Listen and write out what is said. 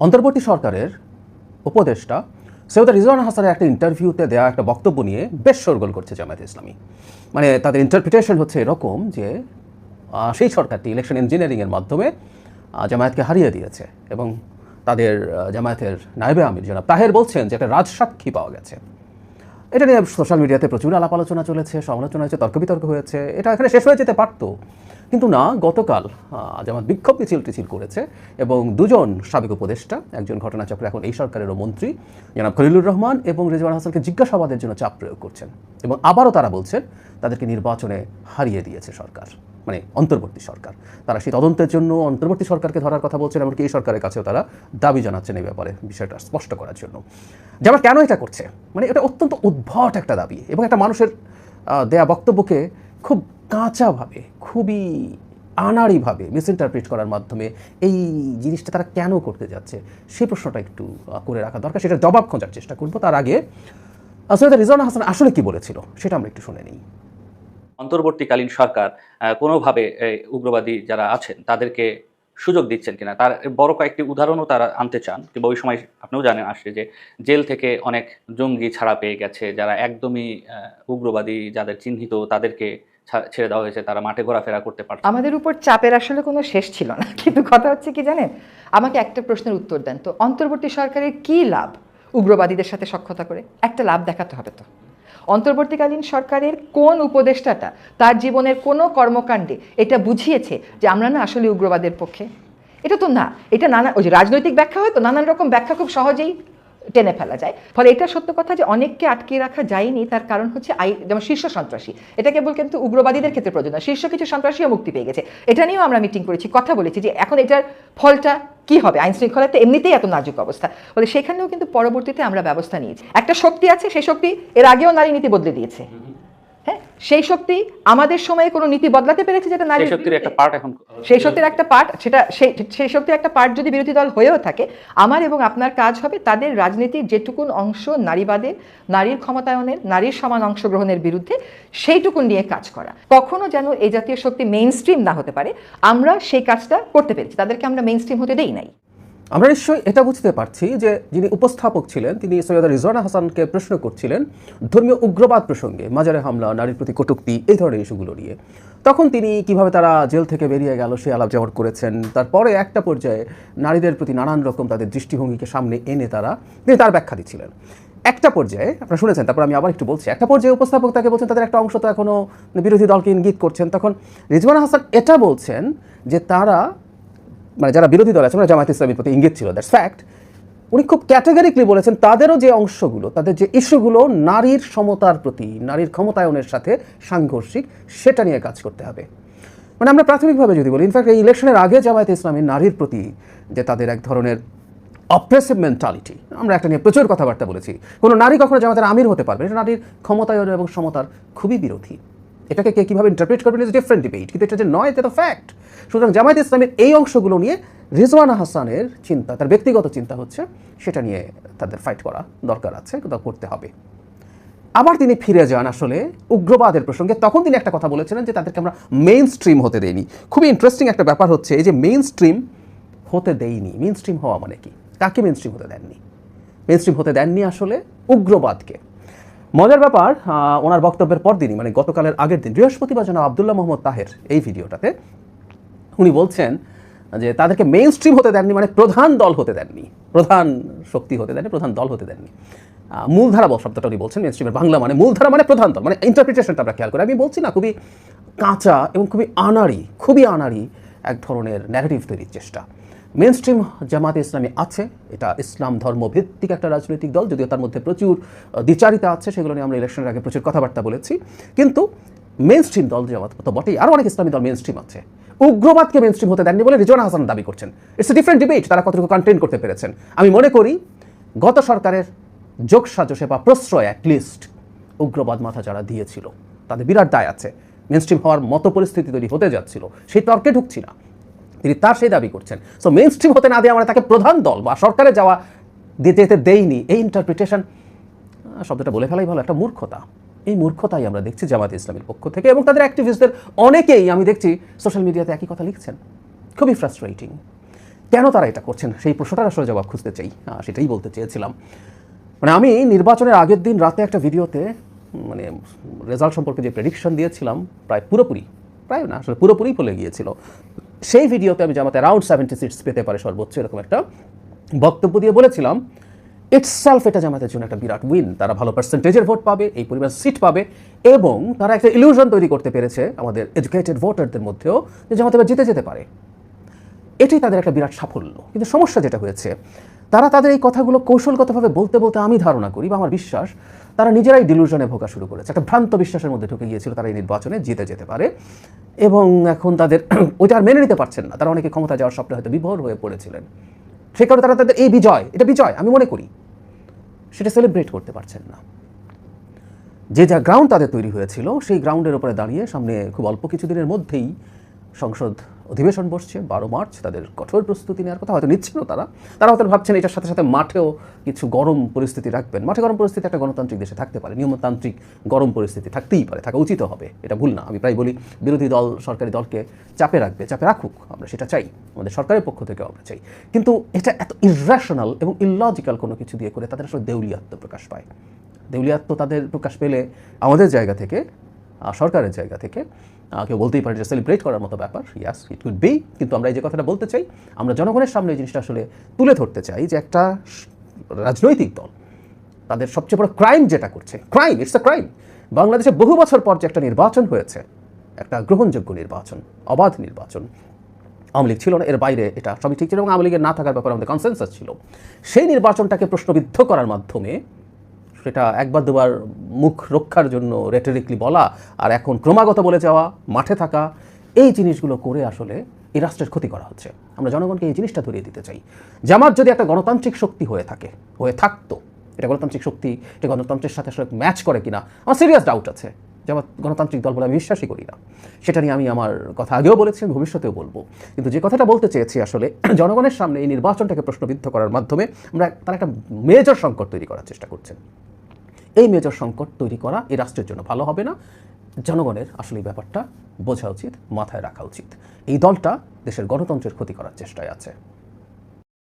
অন্তর্বর্তী সরকারের উপদেষ্টা সৈয়দ রিজওয়ানা হাসানের একটা ইন্টারভিউতে দেওয়া একটা বক্তব্য নিয়ে বেশ শোরগোল করছে জামায়াতে ইসলামী। মানে তাদের ইন্টারপ্রিটেশন হচ্ছে এরকম যে সেই সরকারটি ইলেকশন ইঞ্জিনিয়ারিংয়ের মাধ্যমে জামায়াতকে হারিয়ে দিয়েছে এবং তাদের জামায়াতের নায়েবে আমির জনাব তাহের বলছেন যে একটা রাজসাক্ষী পাওয়া গেছে। এটা নিয়ে সোশ্যাল মিডিয়াতে প্রচুর আলাপ আলোচনা চলেছে, সমালোচনা হয়েছে, তর্ক বিতর্ক হয়েছে। এটা এখানে শেষ হয়ে যেতে পারত, কিন্তু না, গতকাল জামাত বিক্ষোভ মিছিল করেছে এবং দুজন সাবেক উপদেষ্টা, একজন ঘটনাচক্রে এখন এই সরকারেরও মন্ত্রী জনাব খলিলুর রহমান এবং রিজওয়ানা হাসানকে জিজ্ঞাসাবাদের জন্য চাপ প্রয়োগ করছেন এবং আবারও তারা বলছেন তাদেরকে নির্বাচনে হারিয়ে দিয়েছে সরকার, মানে অন্তর্বর্তী সরকার। তারা সেই তদন্তের জন্য অন্তর্বর্তী সরকারকে ধরার কথা বলছেন, এমনকি এই সরকারের কাছেও তারা দাবি জানাচ্ছেন এই ব্যাপারে বিষয়টা স্পষ্ট করার জন্য। জামাত কেন এটা করছে, মানে এটা অত্যন্ত উদ্ভট একটা দাবি এবং একটা মানুষের দেয়া বক্তব্যকে খুব কাঁচাভাবে, খুবই আনাড়িভাবে মিসইন্টারপ্রিট করার মাধ্যমে এই জিনিসটা তারা কেন করতে যাচ্ছে সেই প্রশ্নটা একটু করে রাখা দরকার। সেটা জবাব খোঁজার চেষ্টা করবো। তার আগে সৈয়দ রিজওয়ানা হাসান আসলে কি বলেছিল সেটা আমরা একটু শুনে নিই। অন্তর্বর্তীকালীন সরকার কোনোভাবে উগ্রবাদী যারা আছেন তাদেরকে সুযোগ দিচ্ছেন কিনা তার বড় কয়েকটি উদাহরণও তারা আনতে চান। কিংবা ওই সময় আপনিও জানেন আসছে যে জেল থেকে অনেক জঙ্গি ছাড়া পেয়ে গেছে, যারা একদমই উগ্রবাদী যাদের চিহ্নিত তাদেরকে ছেড়ে দেওয়া হয়েছে, তারা মাঠে ঘোরাফেরা করতে পারছে। আমাদের উপর চাপের আসলে কোনো শেষ ছিল না, কিন্তু কথা হচ্ছে কি জানেন, আমাকে একটা প্রশ্নের উত্তর দেন তো, অন্তর্বর্তী সরকারের কি লাভ উগ্রবাদীদের সাথে সখ্যতা করে? একটা লাভ দেখাতে হবে তো। অন্তর্বর্তীকালীন সরকারের কোন উপদেষ্টাটা তার জীবনের কোনো কর্মকাণ্ডে এটা বুঝিয়েছে যে আমরা না আসলে উগ্রবাদের পক্ষে? এটা তো না, এটা নানা ওই যে রাজনৈতিক ব্যাখ্যা হয়তো, নানান রকম ব্যাখ্যা খুব সহজেই টেনে ফেলা যায়। ফলে এটা সত্য কথা যে অনেককে আটকে রাখা যায়নি, তার কারণ হচ্ছে যেমন শীর্ষ সন্ত্রাসী, এটা কেবল কিন্তু উগ্রবাদীদের ক্ষেত্রে প্রযোজ্য না, শীর্ষ কিছু সন্ত্রাসীও মুক্তি পেয়ে গেছে। এটা নিয়েও আমরা মিটিং করেছি, কথা বলেছি যে এখন এটার ফলটা কি হবে। আইন শৃঙ্খলাতে এমনিতেই এত নাজুক অবস্থা, ফলে সেখানেও কিন্তু পরবর্তীতে আমরা ব্যবস্থা নিয়েছি। একটা শক্তি আছে, সেই শক্তি এর আগেও নারী নীতি বদলে দিয়েছে। হ্যাঁ, সেই শক্তি আমাদের সময়ে কোনো নীতি বদলাতে পেরেছে যেটা নারী শক্তির একটা পার্ট, এখন সেই শক্তির একটা পার্ট, সেটা সেই শক্তির একটা পার্ট যদি বিরোধী দল হয়েও থাকে, আমার এবং আপনার কাজ হবে তাদের রাজনীতির যেটুকুন অংশ নারীবাদের, নারীর ক্ষমতায়নের, নারীর সমান অংশগ্রহণের বিরুদ্ধে, সেইটুকুন নিয়ে কাজ করা। কখনো যেন এই জাতীয় শক্তি মেইন স্ট্রিম না হতে পারে, আমরা সেই কাজটা করতে পেরেছি, তাদেরকে আমরা মেইন স্ট্রিম হতে দেই নাই। আমরা নিশ্চয়ই এটা বুঝতে পারছি যে যিনি উপস্থাপক ছিলেন তিনি সৈয়দ রিজওয়ানা হাসানকে প্রশ্ন করছিলেন ধর্মীয় উগ্রবাদ প্রসঙ্গে, মাজারে হামলা, নারীর প্রতি কটূক্তি, এই ধরনের ইস্যুগুলো নিয়ে। তখন তিনি কিভাবে তারা জেল থেকে বেরিয়ে গেল সে আলাপ জবাব করেছেন। তারপরে একটা পর্যায়ে নারীদের প্রতি নানান রকম তাদের দৃষ্টিভঙ্গিকে সামনে এনে তিনি তার ব্যাখ্যা দিচ্ছিলেন। একটা পর্যায়ে আপনারা শুনেছেন, তারপর আমি আবার একটু বলছি, একটা পর্যায়ে উপস্থাপক তাকে বলছেন তাদের একটা অংশ তো এখনও বিরোধী দলকে ইঙ্গিত করছেন। তখন রিজওয়ানা হাসান এটা বলছেন যে তারা, মানে যারা বিরোধী দল আছে, মানে জামায়াত ইসলামীর প্রতি ইঙ্গিত ছিল, দ্যাটস ফ্যাক্ট। উনি খুব ক্যাটেগরিক্যালি বলেছেন তাদেরও যে অংশগুলো, তাদের যে ইস্যুগুলো নারীর সমতার প্রতি, নারীর ক্ষমতায়নের সাথে সাংঘর্ষিক, সেটা নিয়ে কাজ করতে হবে। মানে আমরা প্রাথমিকভাবে যদি বলি, ইনফ্যাক্ট এই ইলেকশনের আগে জামায়াত ইসলামী নারীর প্রতি যে তাদের এক ধরনের অপ্রেসিভ মেন্টালিটি, আমরা একটা নিয়ে প্রচুর কথাবার্তা বলেছি। কোনো নারী কখনো জামায়াতের আমির হতে পারবে, এটা নারীর ক্ষমতায়ন এবং সমতার খুবই বিরোধী। এটাকে কে কীভাবে ইন্টারপ্রেট করবেন ইজ ডিফারেন্ট ডিবেট, কিন্তু এটা যে নয় এটা তো ফ্যাক্ট। সুতরাং জামায়াত ইসলামের এই অংশগুলো নিয়ে রিজওয়ানা হাসানের চিন্তা, তার ব্যক্তিগত চিন্তা হচ্ছে সেটা নিয়ে তাদের ফাইট করা দরকার আছে, কোথাও করতে হবে। আবার তিনি ফিরে যান আসলে উগ্রবাদের প্রসঙ্গে। তখন তিনি একটা কথা বলেছিলেন যে তাদেরকে আমরা মেইন স্ট্রিম হতে দেইনি। খুবই ইন্টারেস্টিং একটা ব্যাপার হচ্ছে এই যে মেইন স্ট্রিম হতে দেইনি, মেইন স্ট্রিম হওয়া মানে কি? কাকে মেইন স্ট্রিম হতে দেননি? মেইন স্ট্রিম হতে দেননি আসলে উগ্রবাদকে। মজার ব্যাপার, ওনার বক্তব্যের পর দিনই, মানে গতকালের আগের দিন, বৃহস্পতিবার জনাব আব্দুল্লাহ মোহাম্মদ তাহের এই ভিডিওটাতে উনি বলছেন যে তাদেরকে মেইন স্ট্রিম হতে দেননি, মানে প্রধান দল হতে দেননি, প্রধান শক্তি হতে দেননি, প্রধান দল হতে দেননি। মূলধারা শব্দটা উনি বলছেন, মেইন স্ট্রিমের বাংলা মানে মূলধারা, মানে প্রধান দল, মানে ইন্টারপ্রিটেশনটা আমরা খেয়াল করি। আমি বলছি না, খুবই কাঁচা এবং খুবই আনাড়ি এক ধরনের ন্যারেটিভ তৈরির চেষ্টা। মেইন স্ট্রিম জামায়াতে ইসলামী আছে, এটা ইসলাম ধর্ম ভিত্তিক একটা রাজনৈতিক দল, যদিও তার মধ্যে প্রচুর দ্বিচারিতা আছে, সেগুলো নিয়ে আমরা ইলেকশনের আগে প্রচুর কথাবার্তা বলেছি। কিন্তু মেইন স্ট্রিম দল জামাত তো বটেই, আরও অনেক ইসলামী দল মেইন স্ট্রিম আছে। উগ্রবাদকে মেইন স্ট্রিম হতে দেননি বলে রিজওয়ানা হাসান দাবি করছেন। ইটস এ ডিফারেন্ট ডিবেট, তারা কতটুকু কন্টেইন করতে পেরেছেন। আমি মনে করি গত সরকারের যোগসাজশে বা প্রশ্রয় অ্যাটলিস্ট উগ্রবাদ মাথা যারা দিয়েছিল তাদের বিরাট দায় আছে। মেইন স্ট্রিম হওয়ার মতো পরিস্থিতি তৈরি হতে যাচ্ছিল, সেই তর্কে ঢুকছি না, তিনি তার সেই দাবি করছেন। সো মেইন স্ট্রিম হতে না দিয়ে আমরা তাকে প্রধান দল বা সরকারে যাওয়া যেতে দেইনি, এই ইন্টারপ্রিটেশন শব্দটা বলে ফেলাই ভালো, একটা মূর্খতা। এই মূর্খতাই আমরা দেখছি জামায়াত ইসলামীর পক্ষ থেকে, এবং তাদের অ্যাক্টিভিস্টদের অনেকেই আমি দেখছি সোশ্যাল মিডিয়াতে একই কথা লিখছেন। খুবই ফ্রাস্ট্রেটিং। কেন তারা এটা করছেন সেই প্রশ্নটার আসলে জবাব খুঁজতে চাই, সেটাই বলতে চেয়েছিলাম। মানে আমি নির্বাচনের আগের দিন রাতে একটা ভিডিওতে মানে রেজাল্ট সম্পর্কে যে প্রেডিকশন দিয়েছিলাম প্রায় না আসলে পুরোপুরি ভুলে গিয়েছিল। সেই ভিডিওতে আমি জামাতে অ্যারাউন্ড 70 সিটস পেতে পারে সর্বোচ্চ এরকম একটা বক্তব্য দিয়ে বলেছিলাম ইটসেলফ এটা জামাতের জন্য একটা বিরাট উইন। তারা ভালো পার্সেন্টেজের ভোট পাবে, এই পরিমাণ সিট পাবে, এবং তারা একটা ইলিউশন তৈরি করতে পেরেছে আমাদের এডুকেটেড ভোটারদের মধ্যেও যে জামাত এবার জিতে যেতে পারে। এটাই তাদের একটা বিরাট সাফল্য। কিন্তু সমস্যা যেটা হয়েছে, তারা তাদের এই কথাগুলো কৌশলগতভাবে বলতে বলতে আমি ধারণা করি বা আমার বিশ্বাস তারা নিজেরাই ডিলুশনে ভোগা শুরু করেছে, একটা ভ্রান্ত বিশ্বাসের মধ্যে ঢুকে গিয়েছিল তারা এই নির্বাচনে জিতে যেতে পারে, এবং এখন তাদের ওইটা আর মেনে নিতে পারছেন না। তারা অনেকে ক্ষমতা যাওয়ার স্বপ্নে হয়তো বিভোর হয়ে পড়েছিলেন, সে কারণে তারা তাদের এই এটা বিজয় আমি মনে করি সেটা সেলিব্রেট করতে পারছেন না। যে যা গ্রাউন্ড তাদের তৈরি হয়েছিল সেই গ্রাউন্ডের উপরে দাঁড়িয়ে সামনে খুব অল্প কিছুদিনের মধ্যেই সংসদ অধিবেশন বসছে 12 মার্চ, তাদের কঠোর প্রস্তুতি নেওয়ার কথা হয়তো নিচ্ছিল তারা হয়তো ভাবছেন এটার সাথে সাথে মাঠেও কিছু গরম পরিস্থিতি রাখবেন। মাঠে গরম পরিস্থিতি একটা গণতান্ত্রিক দেশে থাকতে পারে, নিয়মতান্ত্রিক গরম পরিস্থিতি থাকতেই পারে, থাকা উচিত হবে, এটা ভুল না। আমি প্রায় বলি বিরোধী দল সরকারি দলকে চাপে রাখুক, আমরা সেটা চাই, আমাদের সরকারের পক্ষ থেকে আমরা চাই। কিন্তু এটা এত ইররেশনাল এবং ইললজিক্যাল কোনো কিছু দিয়ে করে তাদের আসলে দেউলিয়াত্ম প্রকাশ পায়। দেউলিয়াত্ম তাদের প্রকাশ পেলে আমাদের জায়গা থেকে, সরকারের জায়গা থেকে কেউ বলতেই পারে যে সেলিব্রেট করার মতো ব্যাপার, ইয়াস ইট কুড বি। কিন্তু আমরা এই যে কথাটা বলতে চাই, আমরা জনগণের সামনে এই জিনিসটা আসলে তুলে ধরতে চাই যে একটা রাজনৈতিক দল তাদের সবচেয়ে বড় ক্রাইম যেটা করছে, ইটস আ ক্রাইম। বাংলাদেশে বহু বছর পর যে একটা নির্বাচন হয়েছে, একটা গ্রহণযোগ্য নির্বাচন, অবাধ নির্বাচন, আওয়ামী লীগ ছিল না, এর বাইরে এটা সবই ঠিক ছিল এবং আওয়ামী লীগের না থাকার ব্যাপারে আমাদের কনসেনসাস ছিল। সেই নির্বাচনটাকে প্রশ্নবিদ্ধ করার মাধ্যমে সেটা একবার দুবার মুখ রক্ষার জন্য রেটরিকলি বলা আর এখন ক্রমাগত বলে যাওয়া, মাঠে থাকা, এই জিনিসগুলো করে আসলে এই রাষ্ট্রের ক্ষতি করা হচ্ছে। আমরা জনগণকে এই জিনিসটা ধরিয়ে দিতে চাই। জামাত যদি একটা গণতান্ত্রিক শক্তি হয়ে থাকতো, এটা গণতান্ত্রিক শক্তি, এটা গণতন্ত্রের সাথে আসলে ম্যাচ করে কিনা আমার সিরিয়াস ডাউট আছে। জামাত গণতান্ত্রিক দল বলে আমি বিশ্বাসই করি না, সেটা নিয়ে আমি আমার কথা আগেও বলেছি, ভবিষ্যতেও বলবো। কিন্তু যে কথাটা বলতে চেয়েছি আসলে জনগণের সামনে এই নির্বাচনটাকে প্রশ্নবিদ্ধ করার মাধ্যমে তারা একটা মেজর সংকট তৈরি করার চেষ্টা করছেন। এই মেজর সংকট তৈরি করা এই রাষ্ট্রের জন্য ভালো হবে না। জনগণের আসলে এই ব্যাপারটা বোঝা উচিত, মাথায় রাখা উচিত। এই দলটা দেশের গণতন্ত্রের ক্ষতি করার চেষ্টায় আছে।